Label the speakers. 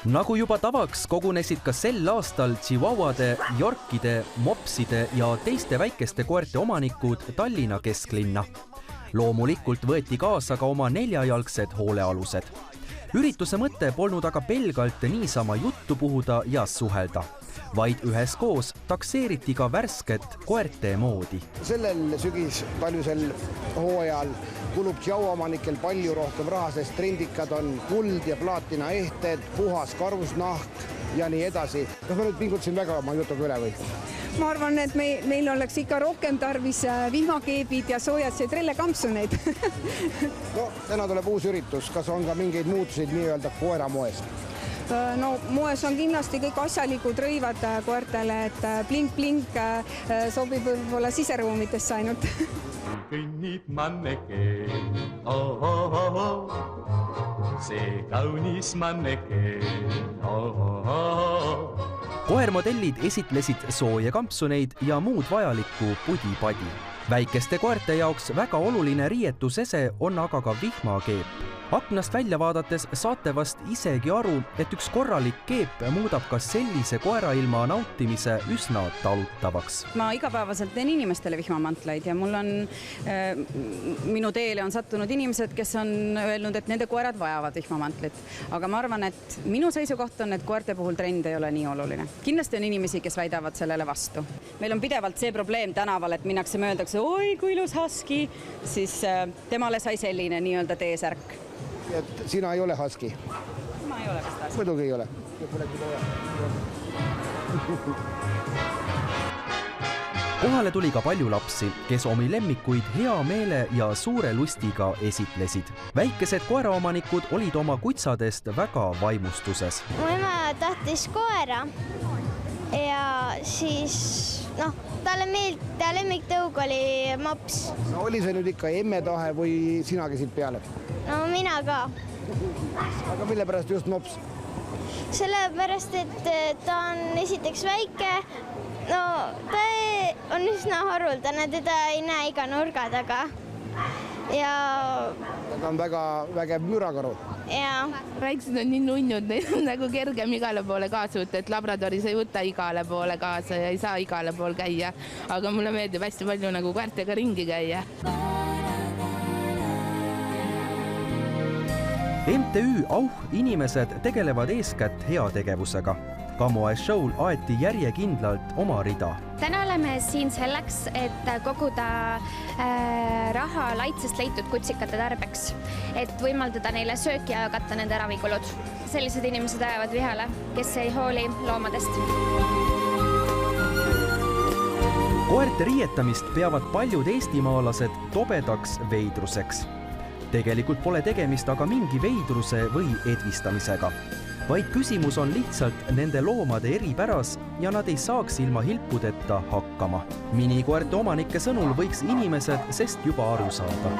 Speaker 1: Nagu juba tavaks kogunesid ka sel aastal Chihuahuade, Yorkide, Mopside ja teiste väikeste koerte omanikud Tallinna kesklinna. Loomulikult võeti kaasa ka oma 4-jalgsed hoolealused. Ürituse mõte polnud aga pelgalt niisama juttu puhuda ja suhelda, vaid üheskoos takseeriti ka värsket koerte moodi.
Speaker 2: Sellel sügistalvisel hooajal kulub Chihuahua-omanikel palju rohkem raha, sest trendikad on kuld ja plaatina ehted, puhas karusnahk ja nii edasi. Kas ma nüüd pingutasin väga oma jutuga üle või?
Speaker 3: Ma arvan, et meil oleks ikka rohkem tarvis vihmakeebid ja soojad trellekampsuneid.
Speaker 2: No, täna tuleb uus üritus. Kas on ka mingeid muutusid nii-öelda koera moest?
Speaker 3: No, moes on kindlasti kõik asjalikud rõivad koertele, et blink-blink sobib võib-olla siseruumitesse ainult.
Speaker 4: Kõnnib manneke, see kaunis manneke,
Speaker 1: Koermodellid esitlesid sooja kampsuneid ja muud vajalikku pudi-padi. Väikeste koerte jaoks väga oluline riietusese on aga ka vihmakeep. Aknast välja vaadates saate vast isegi aru, et üks korralik keep muudab ka sellise koerailma nautimise üsna talutavaks.
Speaker 5: Ma igapäevaselt teen inimestele vihmamantleid ja minu teele on sattunud inimesed, kes on öelnud, et nende koerad vajavad vihmamantlit. Aga ma arvan, et minu seisukoht on, et koerte puhul trend ei ole nii oluline. Kindlasti on inimesi, kes väidavad sellele vastu. Meil on pidevalt see probleem tänaval, et minnakse mööldakse, oi kui ilus husky, siis temale sai selline nii-öelda teesärk.
Speaker 2: Et sina ei ole husky?
Speaker 5: Ma ei ole vist husky.
Speaker 2: Muidugi ei ole.
Speaker 1: Kohale tuli ka palju lapsi, kes omi lemmikuid hea meele ja suure lustiga esitlesid. Väikesed koeraomanikud olid oma kutsadest väga vaimustuses.
Speaker 6: Mu ema tahtis koera ja siis talle lemmiktõug oli Mops.
Speaker 2: No, oli see nüüd ikka emme tahe või sina käisid peale?
Speaker 6: No mina ka.
Speaker 2: Aga mille pärast just Mops?
Speaker 6: Sellepärast, et ta on esiteks väike, no ta on üsna haruldane, teda ei näe iga nurga taga. Ja
Speaker 2: ta on väga vägev mürakaru.
Speaker 6: Ja.
Speaker 7: Väiksed on nii nunnud, neid on nagu kergem igale poole kaasa võtta, et Labradoris ei võta igale poole kaasa ja ei saa igale pool käia. Aga mulle meeldib hästi palju nagu koertega ringi käia.
Speaker 1: MTÜ Auh inimesed tegelevad eeskätt heategevusega. Ka moeshow'l aeti järjekindlalt oma rida.
Speaker 8: Täna oleme siin selleks, et koguda raha laitsest leitud kutsikate tarbeks, et võimaldada neile sööki ja katta nende ravikulud. Sellised inimesed ajavad vihale, kes ei hooli loomadest.
Speaker 1: Koerte riietamist peavad paljud eestimaalased tobedaks veidruseks. Tegelikult pole tegemist aga mingi veidruse või edvistamisega, vaid küsimus on lihtsalt nende loomade eripäras ja nad ei saaks ilma hilpudeta hakkama. Minikoerte omanike sõnul võiks inimesed sest juba aru saada.